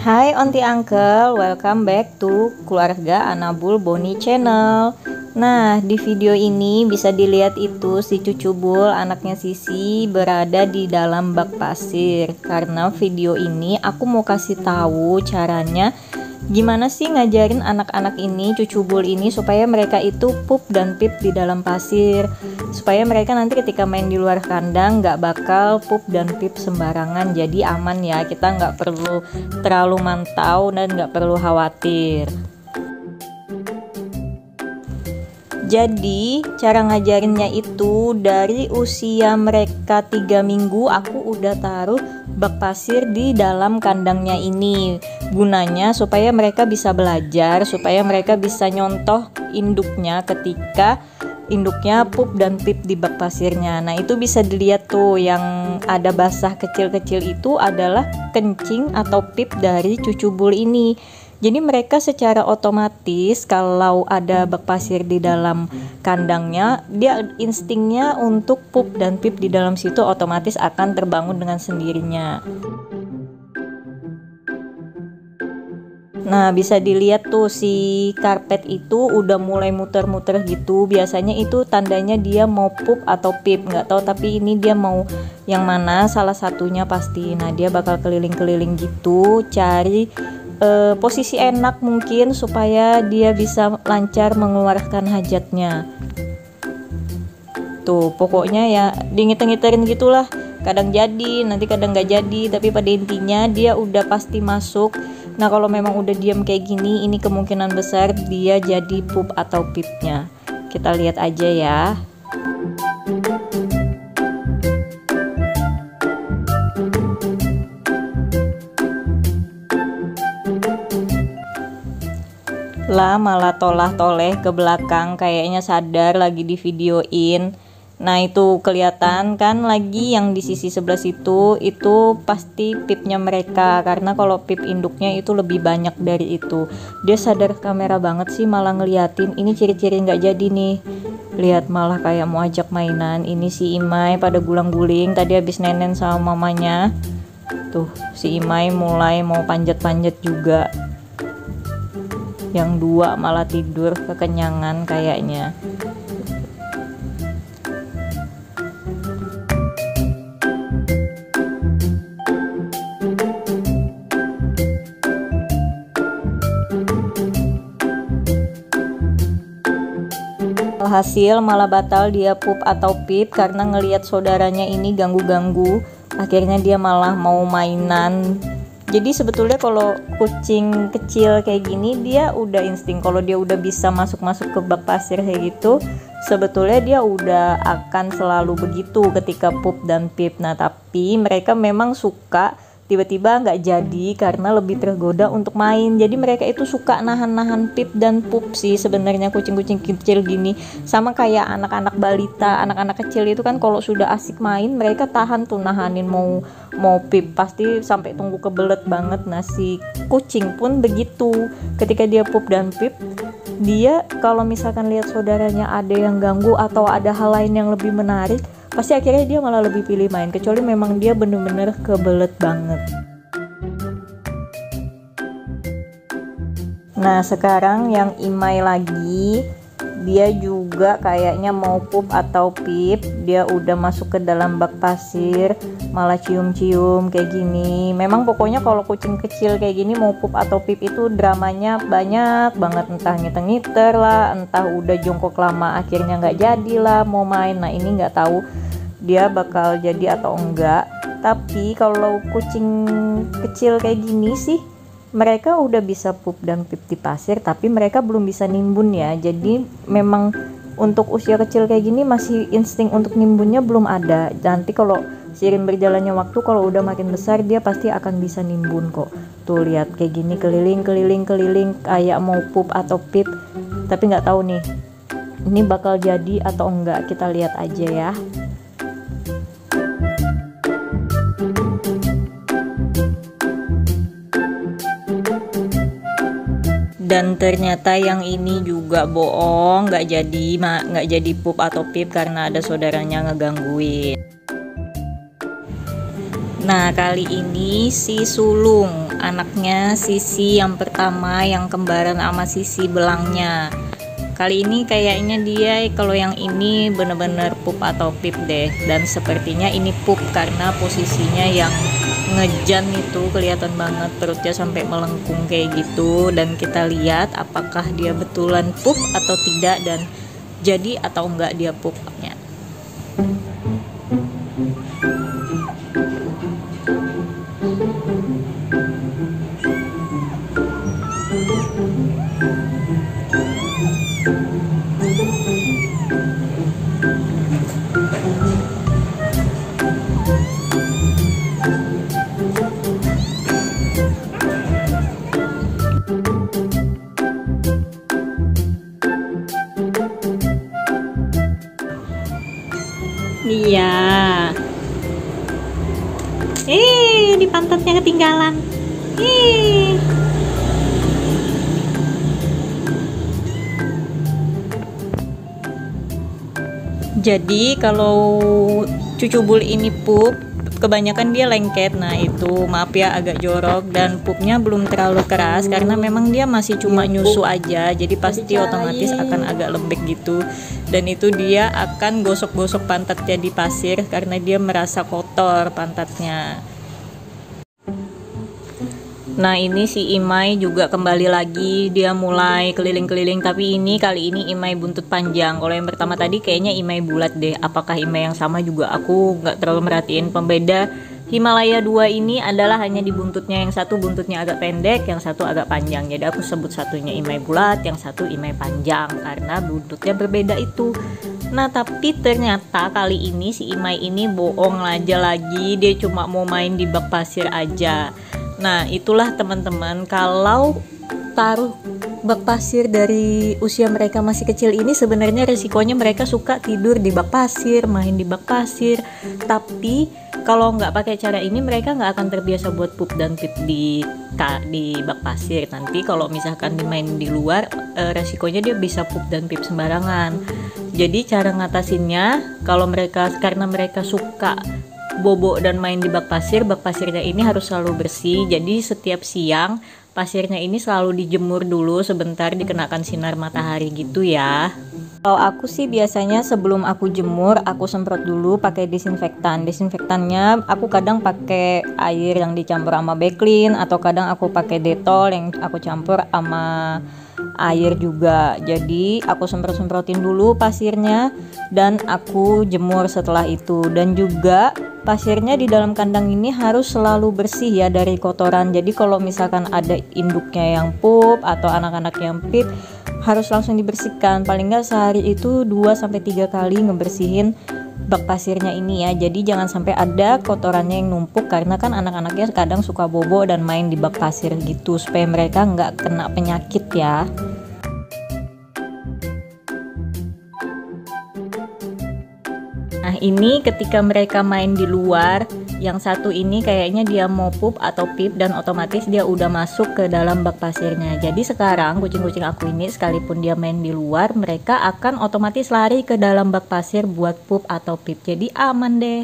Hai Onti Uncle, welcome back to keluarga Anabul Boni Channel. Nah, di video ini bisa dilihat itu si Cucu Bul, anaknya Sisi, berada di dalam bak pasir. Karena video ini aku mau kasih tahu caranya gimana sih ngajarin anak-anak ini, Cucu Bul ini, supaya mereka itu pup dan pip di dalam pasir, supaya mereka nanti ketika main di luar kandang nggak bakal pup dan pip sembarangan. Jadi aman ya, kita nggak perlu terlalu mantau dan nggak perlu khawatir. Jadi cara ngajarinnya itu dari usia mereka 3 minggu aku udah taruh bak pasir di dalam kandangnya ini. Gunanya supaya mereka bisa belajar, supaya mereka bisa nyontoh induknya ketika induknya pup dan pip di bak pasirnya. Nah itu bisa dilihat tuh, yang ada basah kecil-kecil itu adalah kencing atau pip dari Cucu Bul ini. Jadi mereka secara otomatis kalau ada bak pasir di dalam kandangnya, dia instingnya untuk pup dan pip di dalam situ otomatis akan terbangun dengan sendirinya. Nah bisa dilihat tuh si karpet itu udah mulai muter-muter gitu. Biasanya itu tandanya dia mau pup atau pip, nggak tahu tapi ini dia mau yang mana, salah satunya pasti. Nah dia bakal keliling-keliling gitu cari posisi enak mungkin supaya dia bisa lancar mengeluarkan hajatnya. Tuh pokoknya ya dingit-ngiterin gitulah, kadang jadi nanti kadang nggak jadi, tapi pada intinya dia udah pasti masuk. Nah kalau memang udah diam kayak gini, ini kemungkinan besar dia jadi pup atau pipnya. Kita lihat aja ya. Lah malah tolah-toleh ke belakang, kayaknya sadar lagi di videoin. Nah itu kelihatan kan lagi yang di sisi sebelah situ, itu pasti pipnya mereka, karena kalau pip induknya itu lebih banyak dari itu. Dia sadar kamera banget sih, malah ngeliatin. Ini ciri-ciri nggak jadi nih. Lihat malah kayak mau ajak mainan. Ini si Imai pada gulang-guling, tadi habis nenen sama mamanya. Tuh si Imai mulai mau panjat-panjat juga. Yang dua malah tidur kekenyangan kayaknya. Alhasil malah batal dia pup atau pip karena ngelihat saudaranya ini ganggu-ganggu. Akhirnya dia malah mau mainan. Jadi sebetulnya kalau kucing kecil kayak gini dia udah insting, kalau dia udah bisa masuk-masuk ke bak pasir kayak gitu, sebetulnya dia udah akan selalu begitu ketika pup dan pip. Nah tapi mereka memang suka tiba-tiba nggak jadi karena lebih tergoda untuk main. Jadi mereka itu suka nahan-nahan pip dan pup sih sebenarnya kucing-kucing kecil gini. Sama kayak anak-anak balita, anak-anak kecil itu kan kalau sudah asik main mereka tahan tuh nahanin mau pip, pasti sampai tunggu kebelet banget. Nah si kucing pun begitu, ketika dia pup dan pip, dia kalau misalkan lihat saudaranya ada yang ganggu atau ada hal lain yang lebih menarik, pasti akhirnya dia malah lebih pilih main, kecuali memang dia bener-bener kebelet banget. Nah sekarang yang Imai lagi, dia juga kayaknya mau pup atau pip. Dia udah masuk ke dalam bak pasir, malah cium-cium kayak gini. Memang pokoknya kalau kucing kecil kayak gini mau pup atau pip itu dramanya banyak banget. Entah ngiter-ngiter lah, entah udah jongkok lama akhirnya nggak jadi lah mau main. Nah ini nggak tahu dia bakal jadi atau enggak. Tapi kalau kucing kecil kayak gini sih mereka udah bisa pup dan pip di pasir, tapi mereka belum bisa nimbun ya. Jadi memang untuk usia kecil kayak gini masih insting untuk nimbunnya belum ada. Nanti kalau seiring berjalannya waktu, kalau udah makin besar dia pasti akan bisa nimbun kok. Tuh lihat kayak gini keliling kayak mau pup atau pip, tapi nggak tahu nih ini bakal jadi atau enggak. Kita lihat aja ya. Dan ternyata yang ini juga bohong, nggak jadi pup atau pip karena ada saudaranya ngegangguin. Nah, kali ini si sulung, anaknya Sisi yang pertama yang kembaran sama Sisi belangnya. Kali ini kayaknya dia kalau yang ini bener-bener pup atau pip deh. Dan sepertinya ini pup karena posisinya yang ngejan itu kelihatan banget perutnya sampai melengkung kayak gitu. Dan kita lihat apakah dia betulan pup atau tidak dan jadi atau enggak dia pupnya. Iya. Di pantatnya ketinggalan. Jadi kalau cucu bul ini pup, kebanyakan dia lengket. Nah itu maaf ya agak jorok dan pupnya belum terlalu keras karena memang dia masih cuma nyusu aja. Jadi pasti otomatis akan agak lembek gitu. Dan itu dia akan gosok-gosok pantatnya di pasir karena dia merasa kotor pantatnya. Nah ini si Imai juga kembali lagi, dia mulai keliling-keliling, tapi kali ini Imai buntut panjang. Kalau yang pertama tadi kayaknya Imai bulat deh. Apakah Imai yang sama juga aku nggak terlalu merhatiin. Pembeda Himalaya 2 ini adalah hanya di buntutnya, yang satu buntutnya agak pendek, yang satu agak panjang. Jadi aku sebut satunya Imai bulat, yang satu Imai panjang karena buntutnya berbeda itu. Nah tapi ternyata kali ini si Imai ini bohong aja lagi, dia cuma mau main di bak pasir aja. Nah itulah teman-teman, kalau taruh bak pasir dari usia mereka masih kecil ini sebenarnya resikonya mereka suka tidur di bak pasir, main di bak pasir. Tapi kalau nggak pakai cara ini mereka nggak akan terbiasa buat pup dan pip di bak pasir. Nanti kalau misalkan dimain di luar resikonya dia bisa pup dan pip sembarangan. Jadi cara ngatasinnya karena mereka suka bobo dan main di bak pasirnya ini harus selalu bersih. Jadi setiap siang pasirnya ini selalu dijemur dulu sebentar, dikenakan sinar matahari gitu ya. Kalau aku sih biasanya sebelum aku jemur aku semprot dulu pakai disinfektan. Disinfektannya aku kadang pakai air yang dicampur sama Baclean atau kadang aku pakai Dettol yang aku campur sama air juga. Jadi aku semprotin dulu pasirnya dan aku jemur setelah itu. Dan juga pasirnya di dalam kandang ini harus selalu bersih ya dari kotoran. Jadi kalau misalkan ada induknya yang pup atau anak-anak yang pip harus langsung dibersihkan. Paling nggak sehari itu 2-3 kali ngebersihin bak pasirnya ini ya. Jadi jangan sampai ada kotorannya yang numpuk karena kan anak-anaknya kadang suka bobo dan main di bak pasir gitu, supaya mereka nggak kena penyakit ya. Nah ini ketika mereka main di luar, yang satu ini kayaknya dia mau pup atau pip dan otomatis dia udah masuk ke dalam bak pasirnya. Jadi sekarang kucing-kucing aku ini sekalipun dia main di luar, mereka akan otomatis lari ke dalam bak pasir buat pup atau pip. Jadi aman deh.